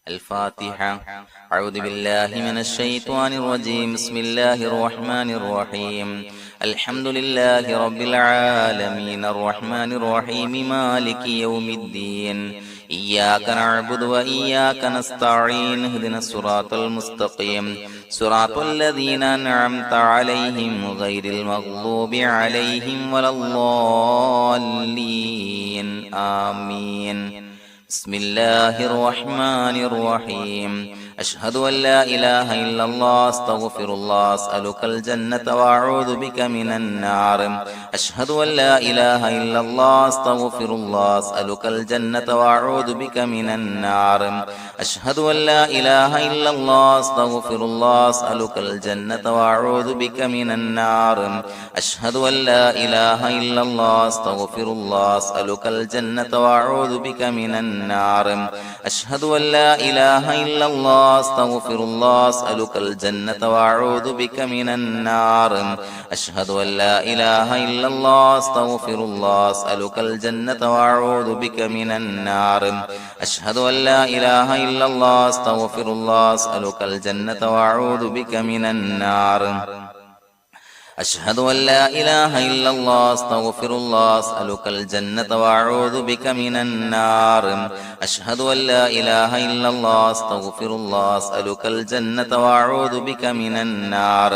الفاتحة. أعوذ بالله من الشيطان الرجيم. بسم الله الرحمن الرحيم. الحمد لله رب العالمين الرحمن الرحيم مالك يوم الدين. إياك نعبد وإياك نستعين. اهدنا الصراط المستقيم صراط الذين أنعمت عليهم غير المغضوب عليهم ولا الضالين. آمين. بسم الله الرحمن الرحيم. أشهد أن لا إله إلا الله أستغفر الله أسألك الجنة وأعوذ بك من النار. أشهد أن لا إله إلا الله أستغفر الله أسألك الجنة وأعوذ بك من النار. أشهد أن لا إله إلا الله أستغفر الله أسألك الجنة وأعوذ بك من النار. أشهد أن لا إله إلا الله أستغفر الله أسألك الجنة وأعوذ بك من النار. أشهد أن لا إله إلا الله أستغفر الله أسألك الجنة وأعوذ بك من النار. أشهد أن لا إله إلا الله أستغفر الله أسألك الجنة وأعوذ بك من النار. أشهد أن لا إله إلا الله أستغفر الله أسألك الجنة وأعوذ بك من النار. أشهد أن لا إله إلا الله أستغفر الله أسألك الجنة وأعوذ بك من النار. أشهد أن لا إله إلا الله أستغفر الله أسألك الجنة وأعوذ بك من النار.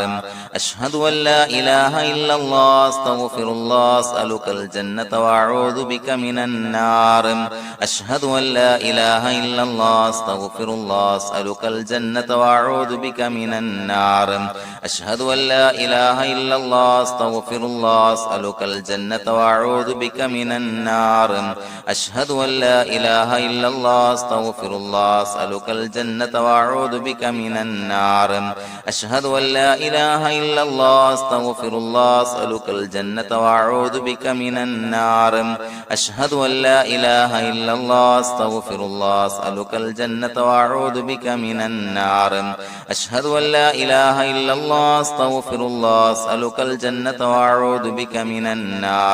أشهد أن لا إله إلا الله أستغفر الله أسألك الجنة وأعوذ بك من النار. أشهد أن لا إله إلا الله أستغفر الله أسألك الجنة وأعوذ بك من النار. أشهد أن لا إله إلا الله أستغفر الله أسألك الجنة وأعوذ بك من النار. أشهد أن لا إله إلا الله أستغفر الله أسألك الجنة وأعوذ بك من النار. أشهد أن لا إله إلا الله أستغفر الله أسألك الجنة وأعوذ بك من النار. أشهد أن لا إله إلا الله أستغفر الله أسألك الجنة وأعوذ بك من النار. أشهد أن لا إله إلا الله أستغفر الله أسألك الجنة وأعوذ بك من النار.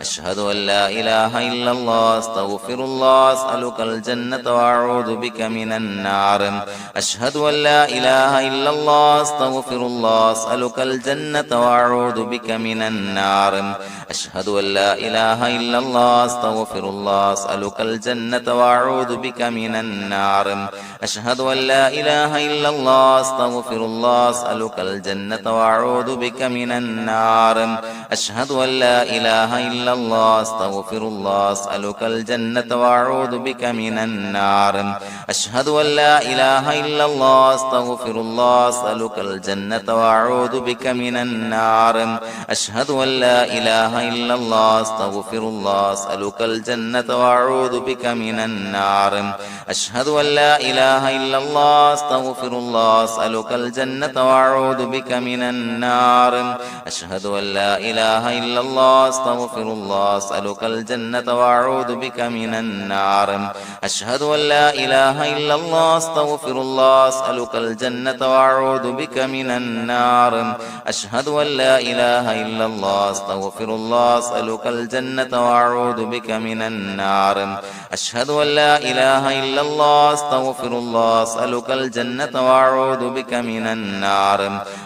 أشهد أن لا إله إلا الله أستغفر الله أسألك الجنة وأعوذ بك من النار. أشهد أن لا إله إلا الله أستغفر الله أسألك الجنة وأعوذ بك من النار. أشهد أن لا إله إلا الله أستغفر الله أسألك الجنة وأعوذ بك من النار. أشهد أن لا إله إلا الله أستغفر الله أسألك الجنة وأعوذ بك من النار. أشهد أن لا إله إلا الله أستغفر الله أسألك الجنة وأعوذ بك من النار. أشهد أن لا إله إلا الله أستغفر الله أسألك الجنة وأعوذ بك من النار. أشهد أن لا إله إلا الله أستغفر الله أسألك الجنة وأعوذ بك من النار. أشهد أن لا إله إلا الله أستغفر الله أسألك الجنة وأعوذ بك من النار. أشهد أن لا إله إلا الله أستغفر الله أسألك الجنة وأعوذ بك من النار. أشهد أن لا إله إلا الله أستغفر الله أسألك الجنة وأعوذ بك من النار. أشهد أن لا إله إلا الله أستغفر الله أسألك الجنة وأعوذ بك من النار. أشهد أن لا إله إلا الله أستغفر الله أسألك الجنة وأعوذ بك من النار.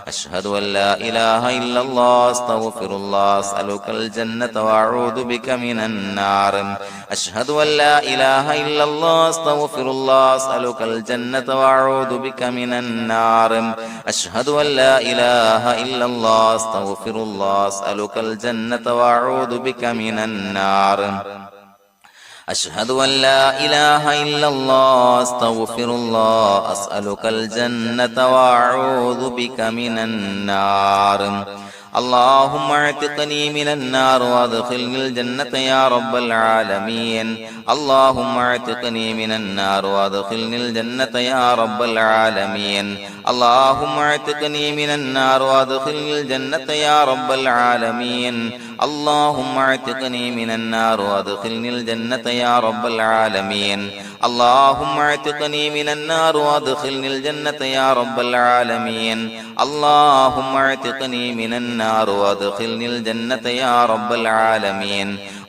أشهد أن لا إله إلا الله أستغفر الله أسألك الجنة وأعوذ بك من النار. أشهد أن لا إله إلا الله أستغفر الله أسألك الجنة وأعوذ بك من النار. أشهد أن لا إله إلا الله أستغفر الله أسألك الجنة وأعوذ بك من النار. أشهد أن لا إله إلا الله أستغفر الله أسألك الجنة وأعوذ بك من النار. اللهم اعتقني من النار وادخلني الجنة يا رب العالمين. اللهم اعتقني من النار وادخلني الجنة يا رب العالمين. اللهم اعتقني من النار وادخلني الجنة يا رب العالمين. اللهم اعتقني من النار وادخلني الجنة يا رب العالمين. اللهم اعتقني من النار وادخلني الجنة يا رب العالمين. اللهم اعتقني من النار وادخلني الجنة يا رب العالمين.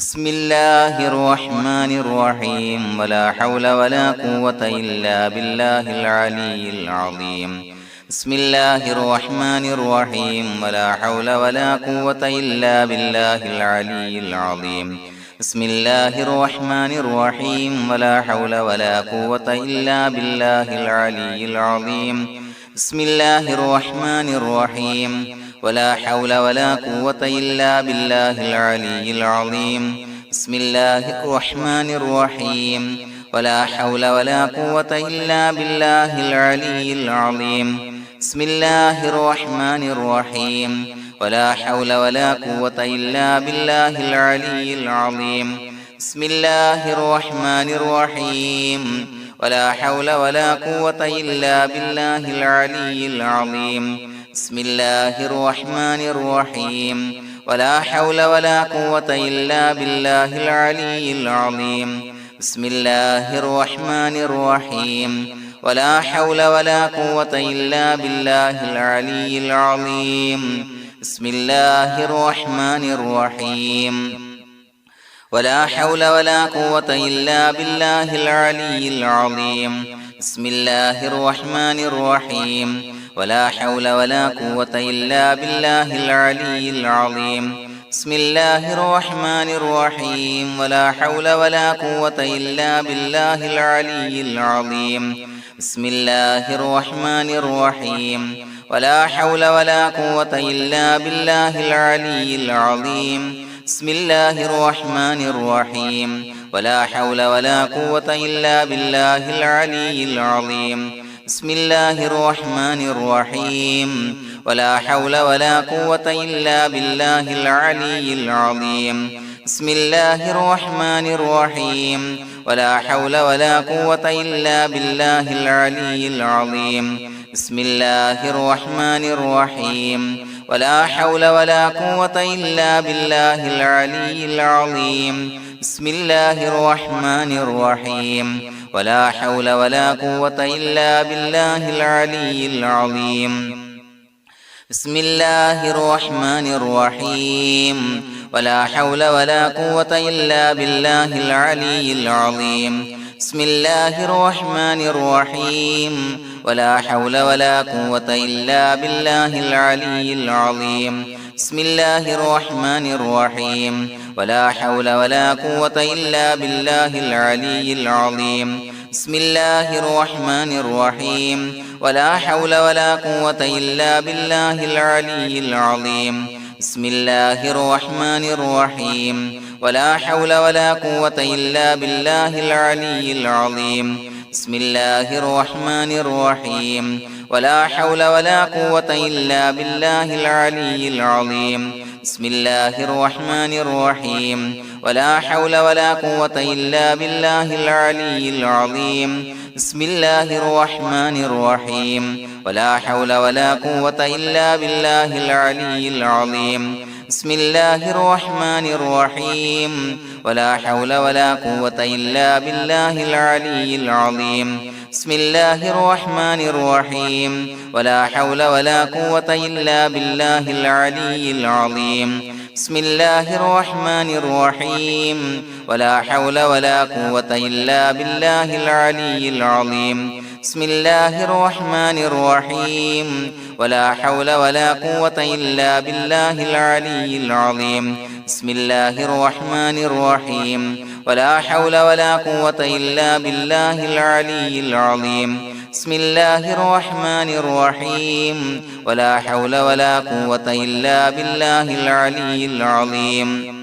بسم الله الرحمن الرحيم ولا حول ولا قوة إلا بالله العلي العظيم بسم الله الرحمن الرحيم ولا حول ولا قوة إلا بالله العلي العظيم بسم الله الرحمن الرحيم ولا حول ولا قوة إلا بالله العلي العظيم بسم الله الرحمن الرحيم ولا حول ولا قوة إلا بالله العلي العظيم بسم الله الرحمن الرحيم ولا حول ولا قوة إلا بالله العلي العظيم بسم الله الرحمن الرحيم ولا حول ولا قوة إلا بالله العلي العظيم بسم الله الرحمن الرحيم ولا حول ولا قوة إلا بالله العلي العظيم بسم الله الرحمن الرحيم ولا حول ولا قوة إلا بالله العلي العظيم بسم الله الرحمن الرحيم ولا حول ولا قوة إلا بالله العلي العظيم بسم الله الرحمن الرحيم ولا حول ولا قوة إلا بالله العلي العظيم بسم الله الرحمن الرحيم ولا حول ولا قوة إلا بالله العلي العظيم بسم الله الرحمن الرحيم ولا حول ولا قوة إلا بالله العلي العظيم بسم الله الرحمن الرحيم ولا حول ولا قوة إلا بالله العلي العظيم بسم الله الرحمن الرحيم ولا حول ولا قوة إلا بالله العلي العظيم بسم الله الرحمن الرحيم ولا حول ولا قوة إلا بالله العلي العظيم بسم الله الرحمن الرحيم ولا حول ولا قوة إلا بالله العلي العظيم بسم الله الرحمن الرحيم ولا حول ولا قوة إلا بالله العلي العظيم بسم الله الرحمن الرحيم ولا حول ولا قوة إلا بالله العلي العظيم بسم الله الرحمن الرحيم ولا حول ولا قوة إلا بالله العلي العظيم بسم الله الرحمن الرحيم ولا حول ولا قوة إلا بالله العلي العظيم بسم الله الرحمن الرحيم ولا حول ولا قوة إلا بالله العلي العظيم بسم الله الرحمن الرحيم ولا حول ولا قوة إلا بالله العلي العظيم بسم الله الرحمن الرحيم ولا حول ولا قوة إلا بالله العلي العظيم بسم الله الرحمن الرحيم ولا حول ولا قوة إلا بالله العلي العظيم بسم الله الرحمن الرحيم ولا حول ولا قوة إلا بالله العلي العظيم بسم الله الرحمن الرحيم ولا حول ولا قوة إلا بالله العلي العظيم بسم الله الرحمن الرحيم ولا حول ولا قوة إلا بالله العلي العظيم بسم الله الرحمن الرحيم ولا حول ولا قوة إلا بالله العلي العظيم بسم الله الرحمن الرحيم ولا حول ولا قوة إلا بالله العلي العظيم بسم الله الرحمن الرحيم ولا حول ولا قوة إلا بالله العلي العظيم بسم الله الرحمن الرحيم ولا حول ولا قوة إلا بالله العلي العظيم بسم الله الرحمن الرحيم ولا حول ولا قوة إلا بالله العلي العظيم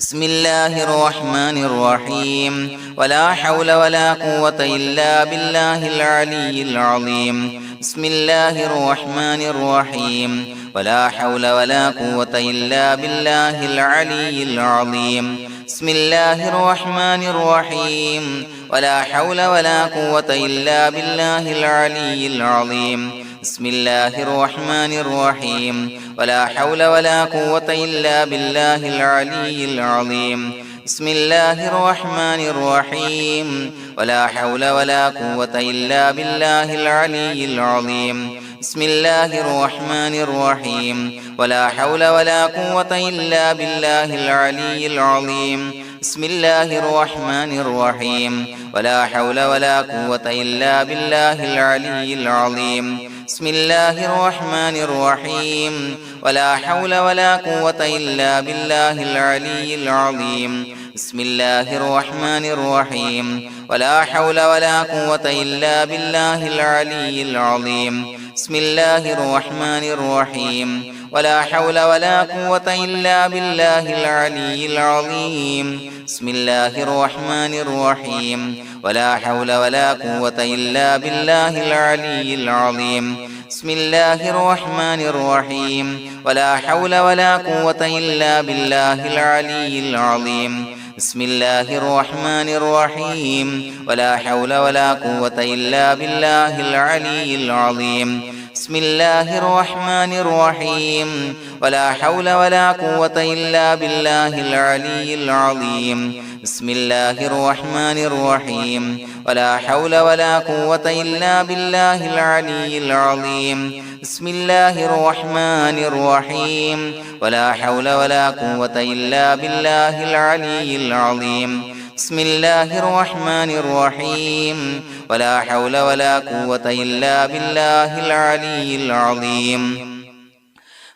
بسم الله الرحمن الرحيم ولا حول ولا قوة إلا بالله العلي العظيم بسم الله الرحمن الرحيم ولا حول ولا قوة إلا بالله العلي العظيم بسم الله الرحمن الرحيم ولا حول ولا قوة إلا بالله العلي العظيم بسم الله الرحمن الرحيم ولا حول ولا قوة إلا بالله العلي العظيم بسم الله الرحمن الرحيم ولا حول ولا قوة إلا بالله العلي العظيم بسم الله الرحمن الرحيم ولا حول ولا قوة إلا بالله العلي العظيم بسم الله الرحمن الرحيم ولا حول ولا قوة إلا بالله العلي العظيم بسم الله الرحمن الرحيم ولا حول ولا قوة إلا بالله العلي العظيم بسم الله الرحمن الرحيم ولا حول ولا قوة إلا بالله العلي العظيم بسم الله الرحمن الرحيم ولا حول ولا قوة إلا بالله العلي العظيم بسم الله الرحمن الرحيم ولا حول ولا قوة إلا بالله العلي العظيم بسم الله الرحمن الرحيم ولا حول ولا قوة إلا بالله العلي العظيم بسم الله الرحمن الرحيم ولا حول ولا قوة إلا بالله العلي العظيم بسم الله الرحمن الرحيم ولا حول ولا قوة إلا بالله العلي العظيم بسم الله الرحمن الرحيم ولا حول ولا قوة إلا بالله العلي العظيم بسم الله الرحمن الرحيم ولا حول ولا قوة إلا بالله العلي العظيم بسم الله الرحمن الرحيم ولا حول ولا قوة إلا بالله العلي العظيم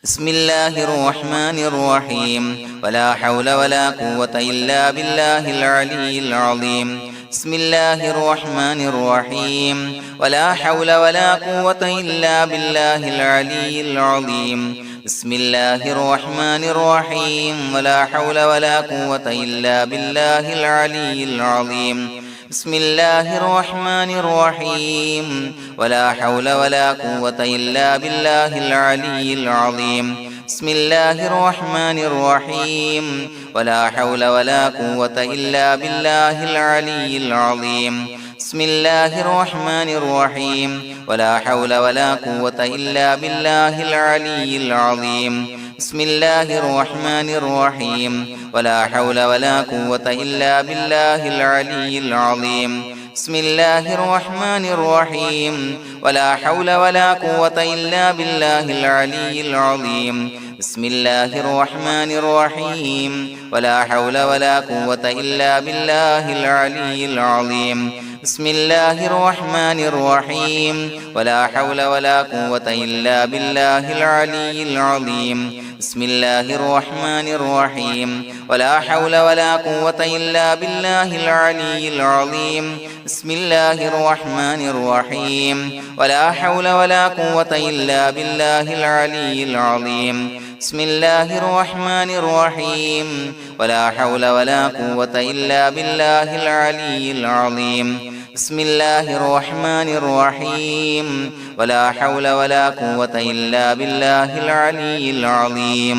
بسم الله الرحمن الرحيم ولا حول ولا قوة إلا بالله العلي العظيم بسم الله الرحمن الرحيم ولا حول ولا قوة إلا بالله العلي العظيم بسم الله الرحمن الرحيم ولا حول ولا قوة إلا بالله العلي العظيم بسم الله الرحمن الرحيم ولا حول ولا قوة إلا بالله العلي العظيم بسم الله الرحمن الرحيم ولا حول ولا قوة إلا بالله العلي العظيم بسم الله الرحمن الرحيم ولا حول ولا قوة إلا بالله العلي العظيم بسم الله الرحمن الرحيم ولا حول ولا قوة إلا بالله العلي العظيم بسم الله الرحمن الرحيم ولا حول ولا قوة إلا بالله العلي العظيم بسم الله الرحمن الرحيم ولا حول ولا قوة إلا بالله العلي العظيم بسم الله الرحمن الرحيم ولا حول ولا قوة إلا بالله العلي العظيم بسم الله الرحمن الرحيم ولا حول ولا قوة إلا بالله العلي العظيم بسم الله الرحمن الرحيم ولا حول ولا قوة إلا بالله العلي العظيم بسم الله الرحمن الرحيم ولا حول ولا قوة إلا بالله العلي العظيم بسم الله الرحمن الرحيم ولا حول ولا قوة إلا بالله العلي العظيم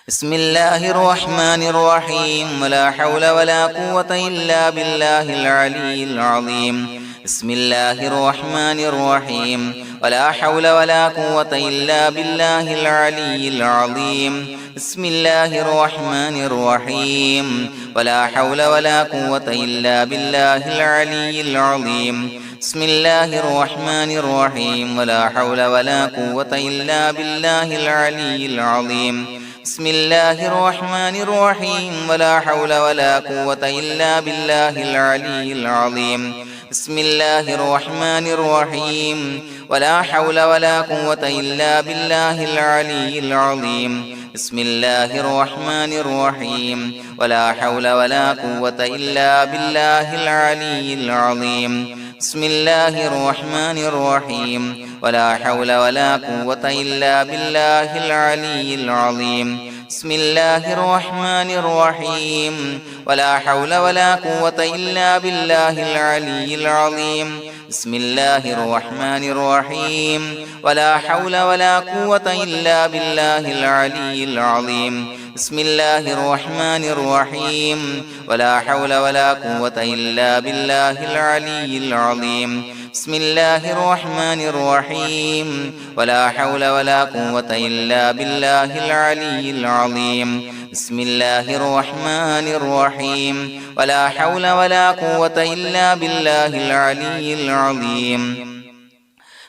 بسم الله الرحمن الرحيم ولا حول ولا قوة إلا بالله العلي العظيم بسم الله الرحمن الرحيم ولا حول ولا قوة إلا بالله العلي العظيم بسم الله الرحمن الرحيم ولا حول ولا قوة إلا بالله العلي العظيم بسم الله الرحمن الرحيم ولا حول ولا قوة إلا بالله العلي العظيم بسم الله الرحمن الرحيم ولا حول ولا قوة إلا بالله العلي العظيم بسم الله الرحمن الرحيم ولا حول ولا قوة إلا بالله العلي العظيم بسم الله الرحمن الرحيم ولا حول ولا قوة إلا بالله العلي العظيم بسم الله الرحمن الرحيم ولا حول ولا قوة إلا بالله العلي العظيم بسم الله الرحمن الرحيم ولا حول ولا قوة إلا بالله العلي العظيم بسم الله الرحمن الرحيم ولا حول ولا قوة إلا بالله العلي العظيم بسم الله الرحمن الرحيم ولا حول ولا قوة إلا بالله العلي العظيم بسم الله الرحمن الرحيم ولا حول ولا قوة إلا بالله العلي العظيم بسم الله الرحمن الرحيم ولا حول ولا قوة إلا بالله العلي العظيم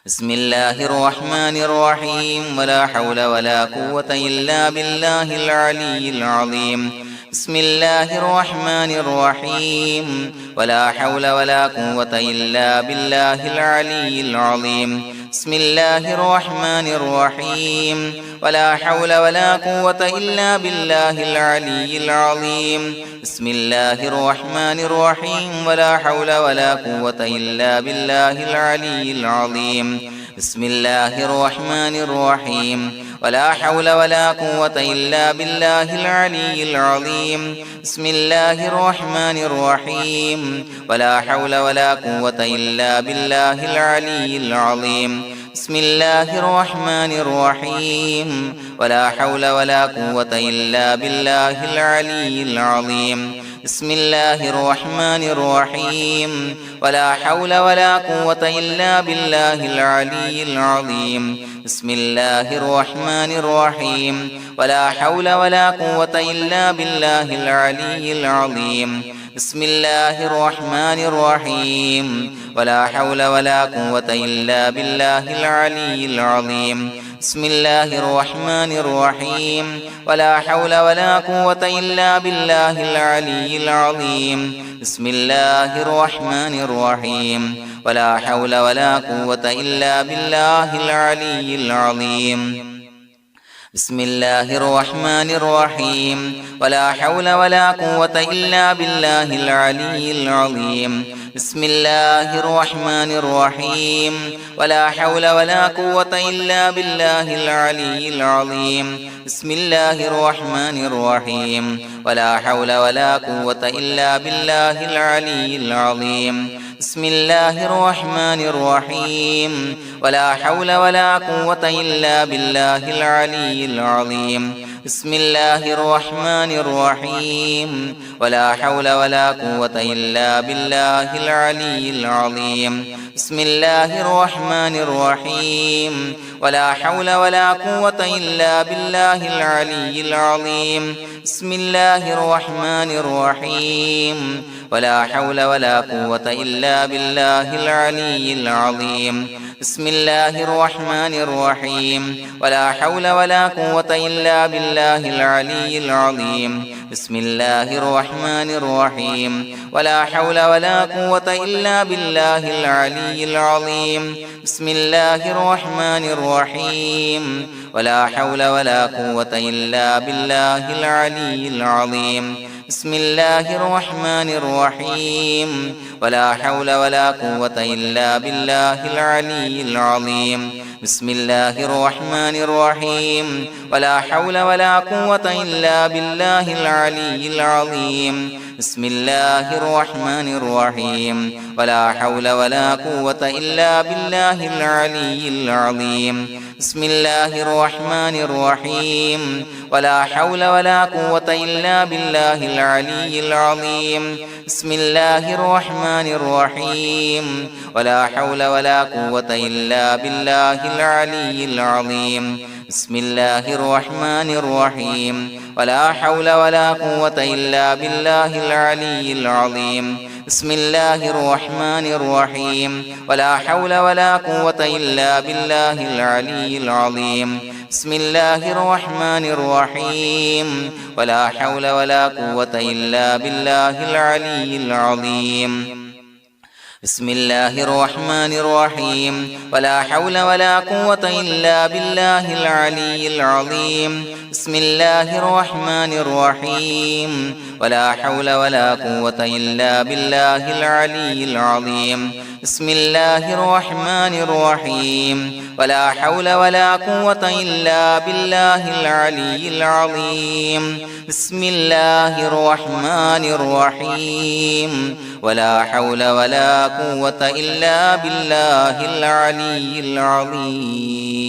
بسم الله الرحمن الرحيم ولا حول ولا قوة إلا بالله العلي العظيم بسم الله الرحمن الرحيم ولا حول ولا قوة إلا بالله العلي العظيم بسم الله الرحمن الرحيم ولا حول ولا قوة إلا بالله العلي العظيم بسم الله الرحمن الرحيم ولا حول ولا قوة إلا بالله العلي العظيم بسم الله الرحمن الرحيم ولا حول ولا قوة إلا بالله العلي العظيم بسم الله الرحمن الرحيم ولا حول ولا قوة إلا بالله العلي العظيم بسم الله الرحمن الرحيم ولا حول ولا قوة إلا بالله العلي العظيم بسم الله الرحمن الرحيم ولا حول ولا قوة إلا بالله العلي العظيم بسم الله الرحمن الرحيم ولا حول ولا قوة إلا بالله العلي العظيم بسم الله الرحمن الرحيم ولا حول ولا قوة إلا بالله العلي العظيم بسم الله الرحمن الرحيم ولا حول ولا قوة إلا بالله العلي العظيم بسم الله الرحمن الرحيم ولا حول ولا قوة إلا بالله العلي العظيم بسم الله الرحمن الرحيم ولا حول ولا قوة إلا بالله العلي العظيم بسم الله الرحمن الرحيم ولا حول ولا قوة إلا بالله العلي العظيم بسم الله الرحمن الرحيم ولا حول ولا قوة إلا بالله العلي العظيم بسم الله الرحمن الرحيم ولا حول ولا قوة إلا بالله العلي العظيم بسم الله الرحمن الرحيم ولا حول ولا قوة إلا بالله العلي العظيم بسم الله الرحمن الرحيم ولا حول ولا قوة إلا بالله العلي العظيم بسم الله الرحمن الرحيم ولا حول ولا قوة إلا بالله العلي العظيم بسم الله الرحمن الرحيم ولا حول ولا قوة إلا بالله العلي العظيم بسم الله الرحمن الرحيم ولا حول ولا قوة إلا بالله العلي العظيم بسم الله الرحمن الرحيم ولا حول ولا قوة إلا بالله العلي العظيم بسم الله الرحمن الرحيم ولا حول ولا قوة إلا بالله العلي العظيم بسم الله الرحمن الرحيم ولا حول ولا قوة إلا بالله العلي العظيم بسم الله الرحمن الرحيم ولا حول ولا قوة إلا بالله العلي العظيم بسم الله الرحمن الرحيم ولا حول ولا قوة إلا بالله العلي العظيم بسم الله الرحمن الرحيم ولا حول ولا قوة إلا بالله العلي العظيم بسم الله الرحمن الرحيم ولا حول ولا قوة إلا بالله العلي العظيم بسم الله الرحمن الرحيم ولا حول ولا قوة إلا بالله العلي العظيم بسم الله الرحمن الرحيم ولا حول ولا قوة إلا بالله العلي العظيم بسم الله الرحمن الرحيم ولا حول ولا قوة إلا بالله العلي العظيم بسم الله الرحمن الرحيم ولا حول ولا قوة إلا بالله العلي العظيم بسم الله الرحمن الرحيم ولا حول ولا قوة إلا بالله العلي العظيم بسم الله الرحمن الرحيم ولا حول ولا قوة إلا بالله العلي العظيم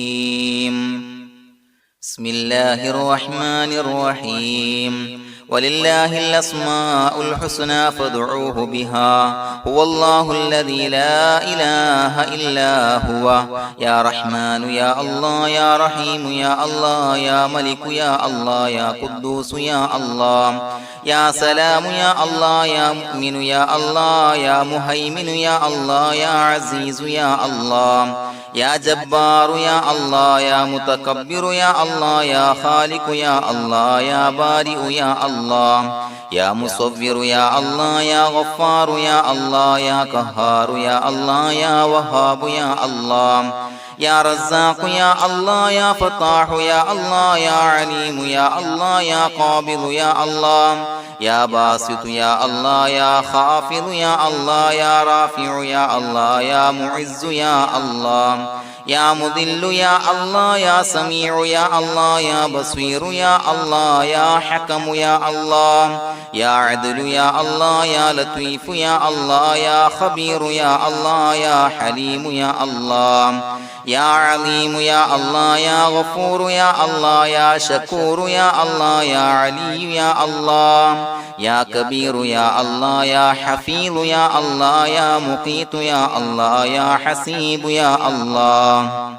بسم الله الرحمن الرحيم ولله الأسماء الحسنى فادعوه بها هو الله الذي لا إله إلا هو يا رحمن يا الله يا رحيم يا الله يا ملك يا الله يا قدوس يا الله يا سلام يا الله يا مؤمن يا الله يا مهيمن يا الله يا عزيز يا الله يا جبار يا الله يا متكبر يا الله يا خالق يا الله يا بارئ يا الله يا مصور يا الله يا غفار يا الله يا قهار يا الله يا وهاب يا الله يا رزاق يا الله يا فتاح يا الله يا عليم يا الله يا قابض يا الله يا باسط يا الله يا خافض يا الله يا رافع يا الله يا معز يا الله يا مذل يا الله يا سميع يا الله يا بصير يا الله يا حكم يا الله يا عدل يا الله يا لطيف يا الله يا خبير يا الله يا حليم يا الله يا عليم يا الله يا غفور يا الله يا شكور يا الله يا علي يا الله يا كبير يا الله يا حفيظ يا الله يا مقيت يا الله يا حسيب يا الله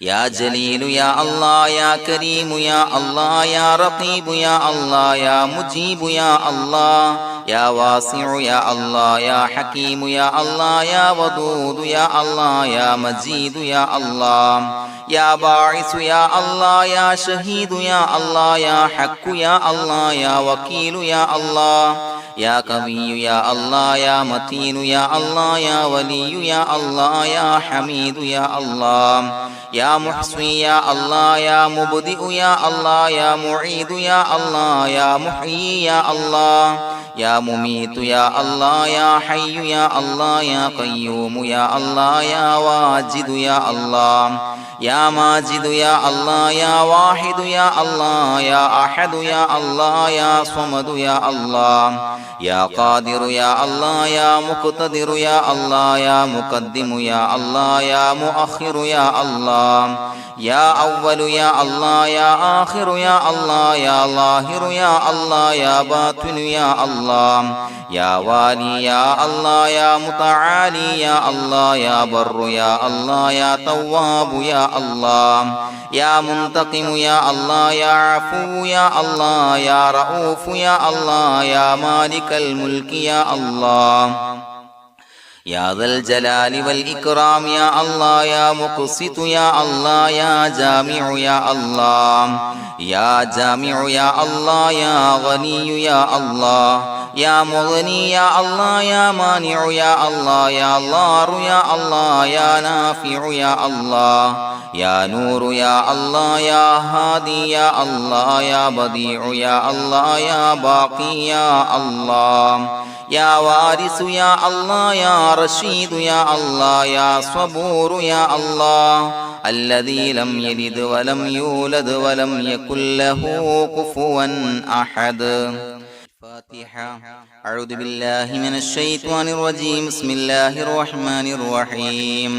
يا جليل يا الله يا كريم يا الله يا رقيب يا الله يا مجيب يا الله يا واسع يا الله يا حكيم يا الله يا ودود يا الله يا مجيد يا الله يا باعث يا الله يا شهيد يا الله يا حق يا الله يا وكيل يا الله يا قوي يا الله يا متين يا الله يا ولي يا الله يا حميد يا الله يا محصي يا الله يا مبدئ يا الله يا معيد يا الله يا محيي يا الله يا مميت يا الله يا حي يا الله يا قيوم يا الله يا واجد يا الله يا ماجد يا الله يا واحد يا الله يا أحد يا الله يا صمد يا الله يا قادر يا الله يا مقتدر يا الله يا مقدم يا الله يا مؤخر يا الله يا أول يا الله يا آخر يا الله يا ظاهر يا الله يا باطن يا الله يا والي يا الله يا متعالي يا الله يا بر يا الله يا تواب يا الله يا منتقم يا الله يا عفو يا الله يا رؤوف يا الله يا مالك الملك يا الله يا ذا الجلال والإكرام يا الله يا مقسط يا الله يا جامع يا الله يا جامع يا الله يا غني يا الله يا مغني يا الله يا مانع يا الله يا ضار يا الله يا نافع يا الله يا نور يا الله يا هادي يا الله يا بديع يا الله يا باقي يا الله يا وارث يا الله يا رشيد يا الله يا صبور يا الله الذي لم يلد ولم يولد ولم يكن له كفوا أحد. فاتحة. أعوذ بالله من الشيطان الرجيم. بسم الله الرحمن الرحيم.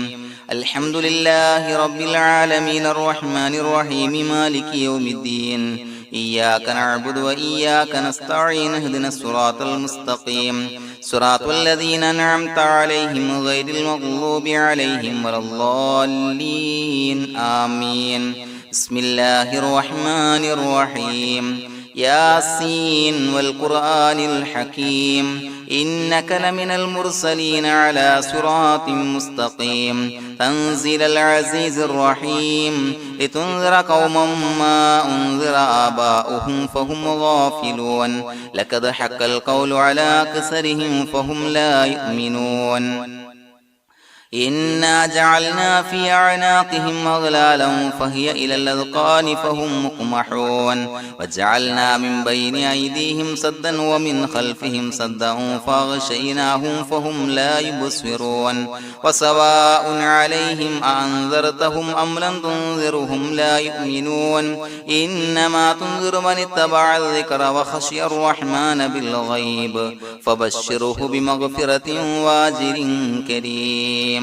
الحمد لله رب العالمين الرحمن الرحيم مالك يوم الدين. إياك نعبد وإياك نستعين. اهدنا الصراط المستقيم صراط الذين أنعمت عليهم غير المغضوب عليهم ولا الضالين آمين. بسم الله الرحمن الرحيم. ياسين والقرآن الحكيم إنك لمن المرسلين على صراط مستقيم تنزيل العزيز الرحيم لتنذر قوما ما أنذر آباؤهم فهم غافلون لقد حق القول على أكثرهم فهم لا يؤمنون إنا جعلنا في أعناقهم أغلالا فهي إلى الأذقان فهم مقمحون وجعلنا من بين أيديهم سدا ومن خلفهم سدا فأغشيناهم فهم لا يبصرون وسواء عليهم أأنذرتهم أم لم تنذرهم لا يؤمنون إنما تنذر من اتبع الذكر وخشي الرحمن بالغيب فبشره بمغفرة وأجر كريم.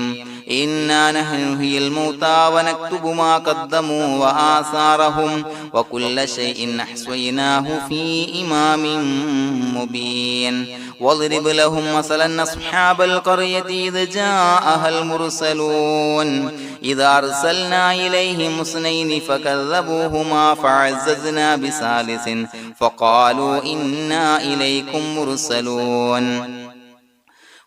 إنا نحن نحيي الموتى ونكتب ما قدموا وآثارهم وكل شيء أحصيناه في إمام مبين. واضرب لهم مثلا أصحاب القرية إذ جاءها المرسلون إذ أرسلنا إليهم اثنين فكذبوهما فعززنا بثالث فقالوا إنا إليكم مرسلون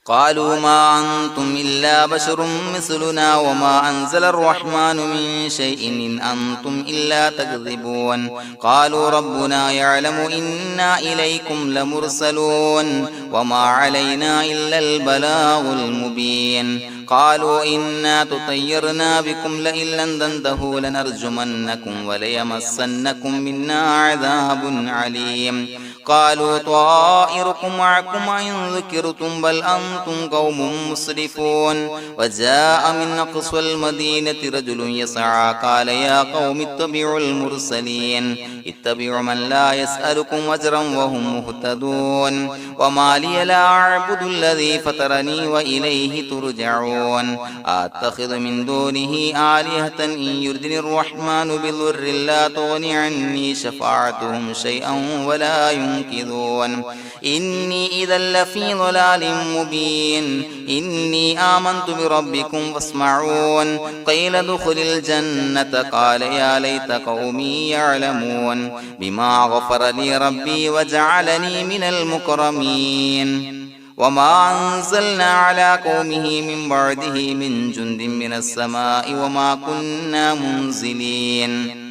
قالوا ما أنتم إلا بشر مثلنا وما أنزل الرحمن من شيء إن أنتم إلا تكذبون قالوا ربنا يعلم إنا إليكم لمرسلون وما علينا إلا البلاغ المبين قالوا إنا تطيرنا بكم لئن لم تنتهوا لنرجمنكم وليمسنكم منا عذاب عليم قالوا طائركم معكم إن ذكرتم بل أنتم قوم مسرفون وجاء من أقصى المدينة رجل يسعى قال يا قوم اتبعوا المرسلين اتبعوا من لا يسألكم أجرا وهم مهتدون وما لي لا أعبد الذي فطرني وإليه ترجعون أتخذ من دونه آلهة إن يردني الرحمن بضر لا تغني عني شفاعتهم شيئا ولا ينقذون إني إذا لفي ضلال مبين إني آمنت بربكم فاسمعون قيل ادخل الجنة قال يا ليت قومي يعلمون بما غفر لي ربي وجعلني من المكرمين وما أنزلنا على قومه من بعده من جند من السماء وما كنا منزلين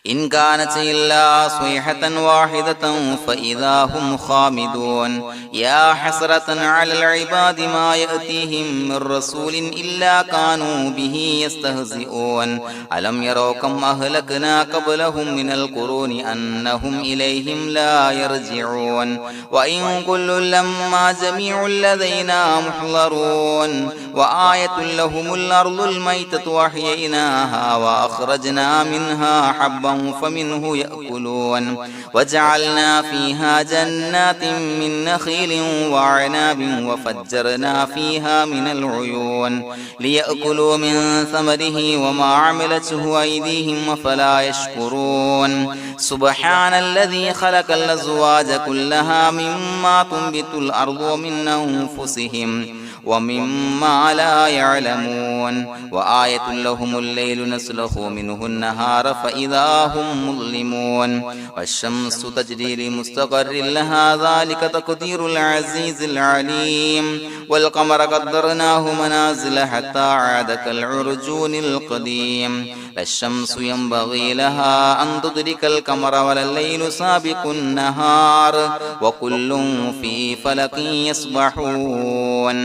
إن كانت إلا صيحة واحدة فإذا هم خامدون يا حسرة على العباد ما يأتيهم من رسول إلا كانوا به يستهزئون ألم يروا كم أهلكنا قبلهم من القرون أنهم إليهم لا يرجعون وإن كل لما جميع لدينا محضرون وآية لهم الأرض الميتة وأحييناها وأخرجنا منها حبا فمنه يأكلون وجعلنا فيها جنات من نخيل وعناب وفجرنا فيها من العيون ليأكلوا من ثمره وما عملته أيديهم فلا يشكرون سبحان الذي خلق الأزواج كلها مما تنبت الأرض ومن أنفسهم ومما لا يعلمون وآية لهم الليل نسلخ منه النهار فإذا هم مظلمون والشمس تجري لمستقر لها ذلك تقدير العزيز العليم والقمر قدرناه منازل حتى عاد كالعرجون القديم لا الشمس ينبغي لها أن تدرك القمر ولا الليل سابق النهار وكل في فلك يسبحون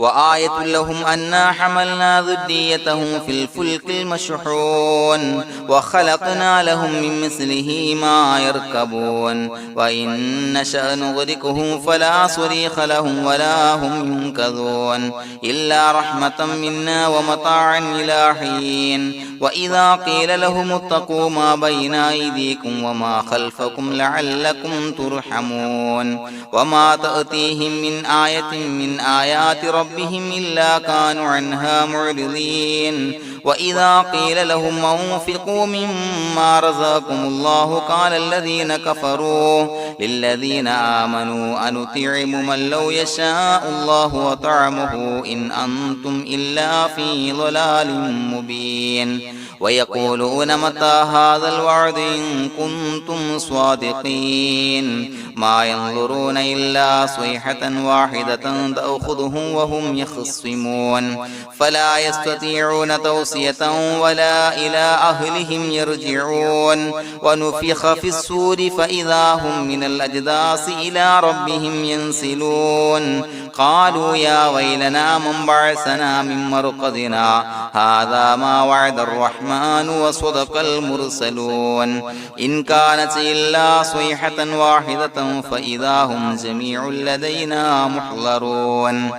وآية لهم أنا حملنا ذريتهم في الفلك المشحون وخلقنا لهم من مثله ما يركبون وإن نشأ نغرقهم فلا صريخ لهم ولا هم ينقذون إلا رحمة منا ومتاعا إلى حين وإذا قيل لهم اتقوا ما بين أيديكم وما خلفكم لعلكم ترحمون وما تأتيهم من آية من آيات ربهم إلا كانوا عنها معرضين وإذا قيل لهم أنفقوا مما رزقكم الله قال الذين كفروا للذين آمنوا أنطعم من لو يشاء الله وطعمه إن أنتم إلا في ضلال مبين ويقولون متى هذا الوعد إن كنتم صادقين ما ينظرون إلا صيحة واحدة تأخذهم وهم يخصمون فلا يستطيعون توصية ولا إلى أهلهم يرجعون ونفخ في السور فإذا هم من الأجداث إلى ربهم ينسلون قالوا يا ويلنا من بعثنا من مرقدنا هذا ما وعد الرحمن وصدق المرسلون إن كانت إلا صيحة واحدة فإذا هم جميع لدينا محضرون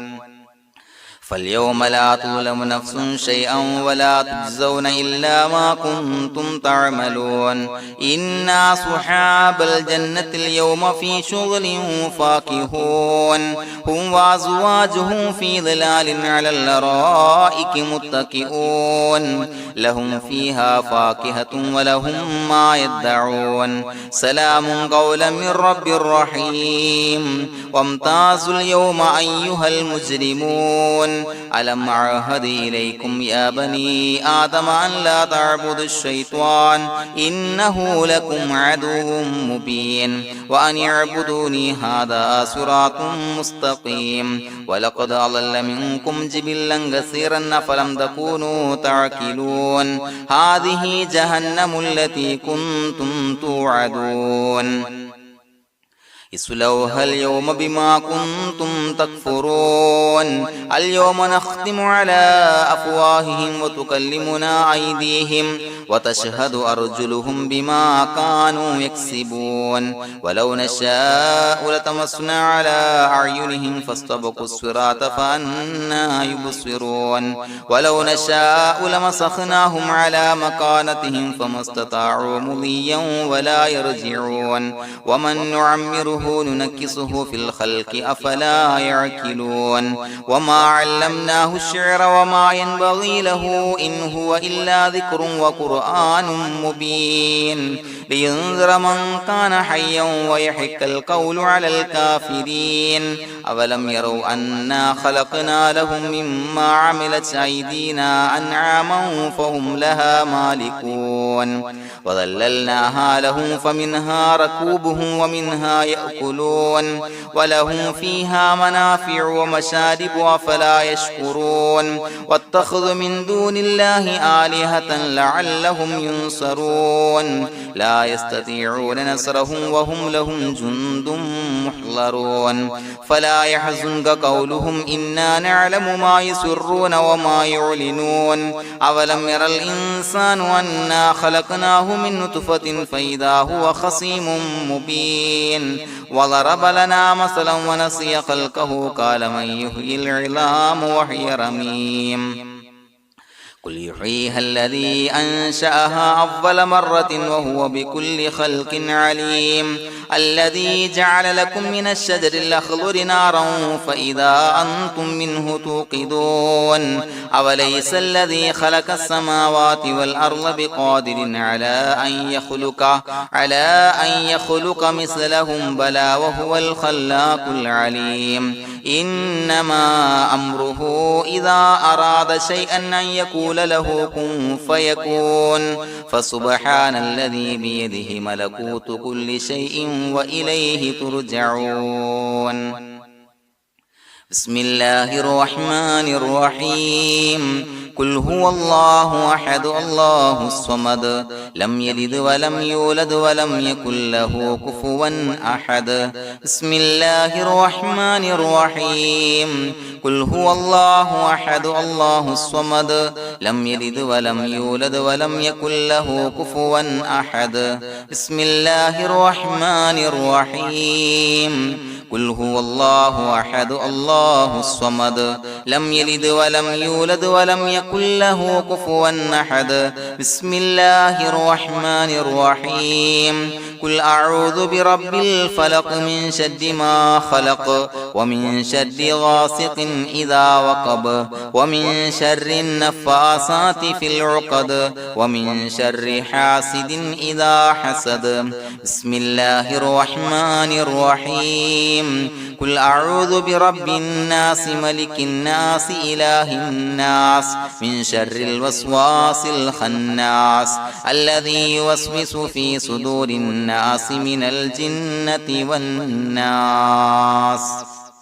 فاليوم لا تظلم نفس شيئا ولا تجزون إلا ما كنتم تعملون إنا أصحاب الجنة اليوم في شغل فاكهون هم وأزواجهم في ظلال على الأرائك متكئون لهم فيها فاكهة ولهم ما يدعون سلام قولا من رب رحيم وامتازوا اليوم أيها المجرمون ألم أعهد إليكم يا بني آدم أن لا تعبدوا الشيطان إنه لكم عدو مبين وأن اعبدوني هذا صراط مستقيم ولقد أضل منكم جبلا كثيرا أفلم تكونوا تعقلون هذه جهنم التي كنتم توعدون اصلوها اليوم بما كنتم تكفرون اليوم نختم على أفواههم وتكلمنا أيديهم وتشهد أرجلهم بما كانوا يكسبون ولو نشاء لطمسنا على أعينهم فاستبقوا الصراط فأنى يبصرون ولو نشاء لمسخناهم على مكانتهم فما استطاعوا مضيا ولا يرجعون ومن نعمره ننكسه في الخلق أفلا يعقلون وما علمناه الشعر وما ينبغي له إن هو إلا ذكر وقرآن مبين لينذر من كان حيا ويحق القول على الكافرين أولم يروا أنا خلقنا لهم مما عملت أيدينا أنعاما فهم لها مالكون وظللناها لهم فمنها ركوبهم ومنها يأكلون ولهم فيها منافع ومشارب أفلا يشكرون واتخذوا من دون الله آلهة لعلهم ينصرون لا يستطيعون نصرهم وهم لهم جند محضرون فلا يحزنك قولهم إنا نعلم ما يسرون وما يعلنون أولم ير الإنسان أنا خلقناه من نطفة فإذا هو خصيم مبين وضرب لنا مثلا ونسي خلقه قال من يحيي العظام وهي رميم قل يحييها الذي أنشأها أول مرة وهو بكل خلق عليم الذي جعل لكم من الشجر الأخضر نارا فإذا أنتم منه توقدون أوليس الذي خلق السماوات والأرض بقادر على أن يخلق مثلهم بلى وهو الخلاق العليم إنما أمره إذا أراد شيئا أن يقول له كن فيكون فسبحان الذي بيده ملكوت كل شيء وإليه ترجعون بسم الله الرحمن الرحيم قل هو الله أحد الله الصمد لم يلد ولم يولد ولم يكن له كفوا أحد بسم الله الرحمن الرحيم قل هو الله أحد الله الصمد لم يلد ولم يولد ولم يكن له كفوا أحد بسم الله الرحمن الرحيم قل هو الله أحد الله الصمد لم يلد ولم يولد ولم يكن له كفوا أحد بسم الله الرحمن الرحيم قل أعوذ برب الفلق من شر ما خلق ومن شر غاسق إذا وقب ومن شر النفاثات في العقد ومن شر حاسد إذا حسد بسم الله الرحمن الرحيم قل أعوذ برب الناس ملك الناس إله الناس من شر الوسواس الخناس الذي يوسوس في صدور الناس من الجنة والناس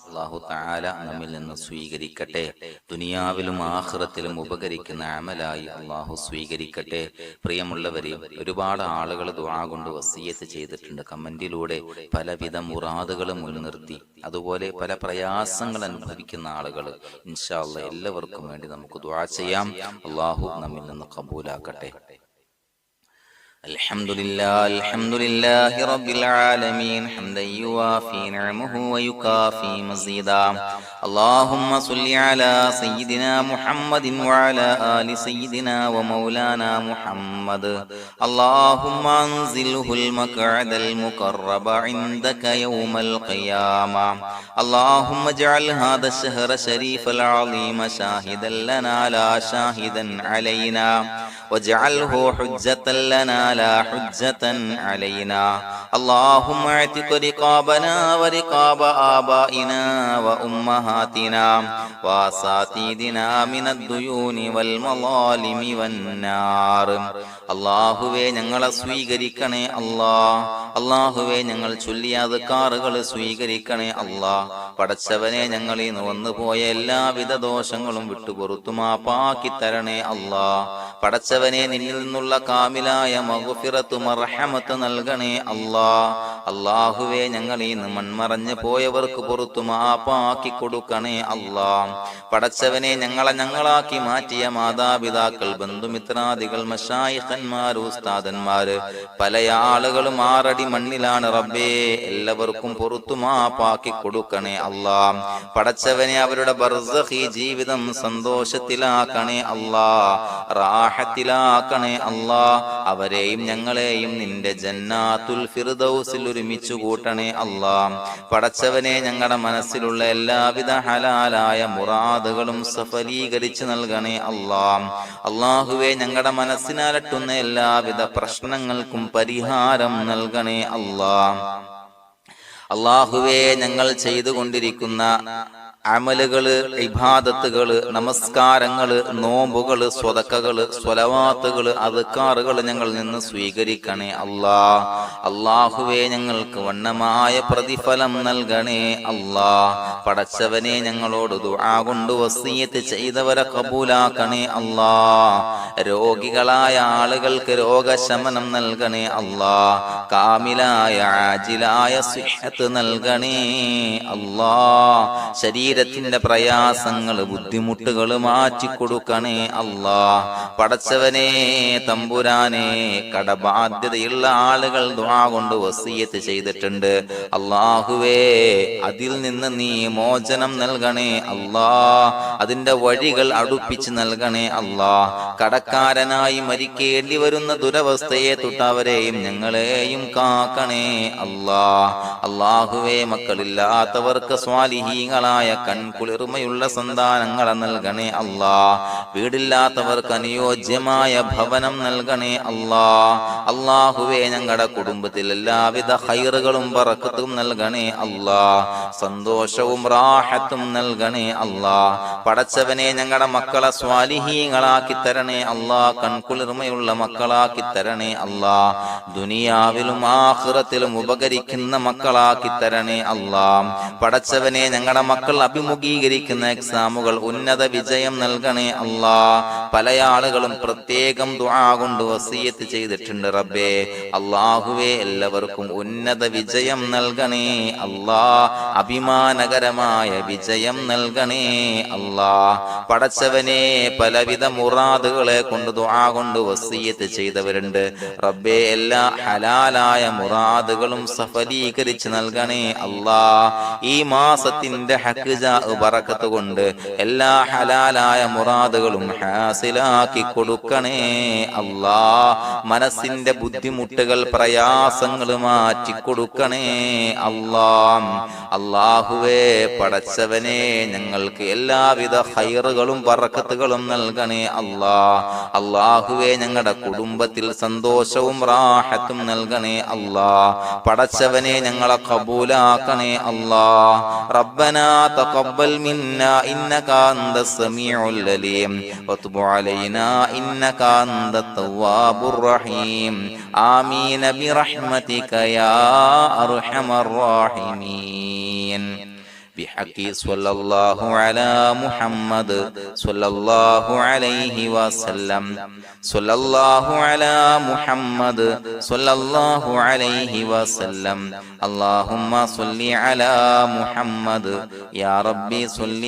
അല്ലാഹു തആല നമ്മിൽ നിന്ന് സ്വീകരിക്കട്ടെ. ദുനിയാവിലും ആഖിറത്തിലും ഉപകരിക്കുന്ന അമലായി അല്ലാഹു സ്വീകരിക്കട്ടെ. പ്രിയമുള്ളവരെ, ഒരുപാട് ആളുകൾ ദുആ കൊണ്ട് വസിയത്ത് ചെയ്തിട്ടുണ്ട്. കമന്റിലൂടെ പലവിധ മുറാദുകളും മുൻനിർത്തി, അതുപോലെ പല പ്രയാസങ്ങൾ അനുഭവിക്കുന്ന ആളുകൾ. ഇൻഷാ അല്ലാഹ് എല്ലാവർക്കും വേണ്ടി നമുക്ക് ദുആ ചെയ്യാം. അല്ലാഹു നമ്മിൽ നിന്ന് ഖബൂലാക്കട്ടെ. الحمد لله رب العالمين حمدا يوافي نعمه ويكافي مزيدا. اللهم صل على سيدنا محمد وعلى آل سيدنا ومولانا محمد. اللهم انزله المقعد المقرب عندك يوم القيامة. اللهم اجعل هذا الشهر الشريف العظيم شاهدا لنا لا شاهدا علينا، واجعله حجة لنا لا حجة علينا اللهم اعتق رقابنا ورقاب آبائنا وأمهاتنا وأساتذتنا من الديون والمظالم والنار അല്ലാഹുവേ ഞങ്ങളെ സ്വീകരിക്കണേ അല്ലാ. അല്ലാഹുവേ ഞങ്ങൾ ചൊല്ലിയ അദ്കാറുകൾ സ്വീകരിക്കണേ അല്ലാ. പടച്ചവനെ ഞങ്ങളിൽ നിന്ന് വന്നുപോയ എല്ലാവിധ ദോഷങ്ങളും വിട്ടുപുറത്തു മാപ്പാക്കി തരണേ അല്ലാ. പടച്ചവനെ നിന്നിൽ നിന്നുള്ള കാമിലായ മഗ്ഫിറത്ത് മർഹമത്ത് നൽകണേ അല്ലാ. അല്ലാഹുവേ ഞങ്ങളിൽ നിന്ന് മൺമറഞ്ഞു പോയവർക്ക് പുറത്തു മാപ്പാക്കി കൊടുക്കണേ അല്ലാ. പടച്ചവനെ ഞങ്ങളാക്കി മാറ്റിയ മാതാപിതാക്കൾ, ബന്ധുമിത്രാദികൾ, മശായിഖന്മാര്, ഉസ്താദന്മാര്, പല ആളുകളും 6 അടി മണ്ണിലാണ് റബ്ബേ. എല്ലാവർക്കും പുറത്തു മാപ്പാക്കി കൊടുക്കണേ അല്ലാ. പടച്ചവനെ അവരുടെ ബർസഖി ജീവിതം സന്തോഷത്തിലാക്കണേ അല്ലാ, റാഹത്തിലാക്കണേ അല്ലാ. അവരെയും ഞങ്ങളെയും നിന്റെ ജന്നാത്തുൽ ഫിർദൗസിൽ ഒരുമിച്ച് കൂട്ടണേ അല്ലാ. പടച്ചവനെ ഞങ്ങളുടെ മനസ്സിലുള്ള എല്ലാവിധ ഹലാലായ മുറാദുകളും സഫലീകരിച്ച് നൽകണേ അല്ലാ. അല്ലാഹുവേ ഞങ്ങളുടെ മനസ്സിനലട്ടുന്ന എല്ലാവിധ പ്രശ്നങ്ങൾക്കും പരിഹാരം നൽകണേ അല്ലാ. അല്ലാഹുവേ ഞങ്ങൾ ചെയ്തുകൊണ്ടിരിക്കുന്ന അമലുകള്, ഇബാദത്തുകള്, നമസ്കാരങ്ങള്, നോമ്പുകള്, സ്വതക്കകള്, സ്വലവാത്തുകള്, അദ്കാറുകള് ഞങ്ങളിൽ നിന്ന് സ്വീകരിക്കണേ അല്ലാ. അല്ലാഹുവേ ഞങ്ങൾക്ക് വണ്ണമായ പ്രതിഫലം നൽകണേ അല്ലാ. പടച്ചവനെ ഞങ്ങളോട് ദുആ കൊണ്ട് വസിയത്ത് ചെയ്തവരെ കബൂലാക്കണേ അല്ലാ. രോഗികളായ ആളുകൾക്ക് രോഗശമനം നൽകണേ അല്ലാ. കാമിലായ ആജിലായ സിഹത്ത് നൽകണേ അല്ലാ. ശരീരത്തിന്റെ പ്രയാസങ്ങൾ, ബുദ്ധിമുട്ടുകൾ മാറ്റിക്കൊടുക്കണേ അല്ലാ. പടച്ചവനെ തമ്പുരാനെ കടബാധ്യതയുള്ള ആളുകൾ ദുആ കൊണ്ട് വസിയത്ത് ചെയ്തിട്ടുണ്ട്. അല്ലാഹുവേ അതിൽ നിന്ന് നീ മോചനം നൽകണേ അല്ലാ. അതിന്റെ വഴികൾ അടുപ്പിച്ച് നൽകണേ അല്ലാ. കടക്കാരനായി മരിക്കേണ്ടി വരുന്ന ദുരവസ്ഥയെ തൊട്ടവരെയും ഞങ്ങളെയും കാക്കണേ അല്ലാ. അല്ലാഹുവേ മക്കളില്ലാത്തവർക്ക് സ്വാലിഹീങ്ങളായ കൺകുളിർമയുള്ള സന്താനങ്ങളെ നൽകണേ അല്ലാ. വീടില്ലാത്തവർക്ക് അനുയോജ്യമായ ഭവനം നൽകണേ അല്ലാ. അല്ലാഹുവേ ഞങ്ങളുടെ കുടുംബത്തിൽ എല്ലാവിധ ഖൈറുകളും ബറക്കത്തും നൽകണേ അല്ലാ. സന്തോഷവും റാഹത്തും നൽകണേ അല്ലാ. പടച്ചവനെ ഞങ്ങളുടെ മക്കളെ സ്വാലിഹീങ്ങളാക്കി തരണേ അല്ലാ. കൺകുളിർമയുള്ള മക്കളാക്കി തരണേ അല്ലാ. ദുനിയാവിലും ആഖിറത്തിലും ഉപകരിക്കുന്ന മക്കളാക്കി തരണേ അല്ലാ. പടച്ചവനെ ഞങ്ങളുടെ മക്കൾ അഭിമുഖീകരിക്കുന്ന എക്സാമുകൾ ഉന്നത വിജയം നൽകണേ അല്ലാ. പല ആളുകളും പ്രത്യേകം ദുആ കൊണ്ട് വസിയത്ത് ചെയ്തിട്ടുണ്ട് റബ്ബേ. അല്ലാഹുവേ എല്ലാവർക്കും ഉന്നത വിജയം നൽകണേ അല്ലാ. അഭിമാനകരമായ വിജയം നൽകണേ അല്ലാ. പടച്ചവനെ പലവിധ മുറാദുകളെ കൊണ്ട് ദുആ കൊണ്ട് വസിയത്ത് ചെയ്തവരുണ്ട് റബ്ബേ. എല്ലാ ഹലാലായ മുറാദുകളും സഫലീകരിച്ച് നൽകണേ അല്ലാ. ഈ മാസത്തിന്റെ ഹഖ്ജാ ബറക്കത്ത് കൊണ്ട് എല്ലാ ഹലാലായ മുറാദുകളും ഹാസിലാക്കി കൊടുക്കണേ അല്ലാ. മനസ്സിന്റെ ബുദ്ധിമുട്ടുകൾ, പ്രയാസങ്ങൾ മാറ്റി കൊടുക്കണേ അല്ലാ. അല്ലാഹുവേ പടച്ചവനെ ഞങ്ങൾക്ക് എല്ലാവിധ ഖൈറുകളും ബറക്കത്തുകളും നൽകണേ അല്ലാ. അല്ലാഹുവേ ഞങ്ങളുടെ കുടുംബത്തിൽ സന്തോഷവും റാഹത്തും നൽകണേ അല്ലാ. പടച്ചവനെ ഞങ്ങളെ കബൂലാക്കണേ അല്ലാ. റബ്ബനാ തഖബ്ബൽ മിന്നാ ഇന്നക അന്തസ് സമീഉൽ അലീം വതുബ് അലൈനാ ഇന്നക അന്തത് തവ്വാബുർ റഹീം. ആമീൻ ബിറഹ്മതിക യാ അർഹമർ റഹീമീൻ. بحق صلى الله على محمد صلى الله عليه وسلم. صلى الله على محمد صلى الله عليه وسلم. اللهم صل على محمد يا ربي صل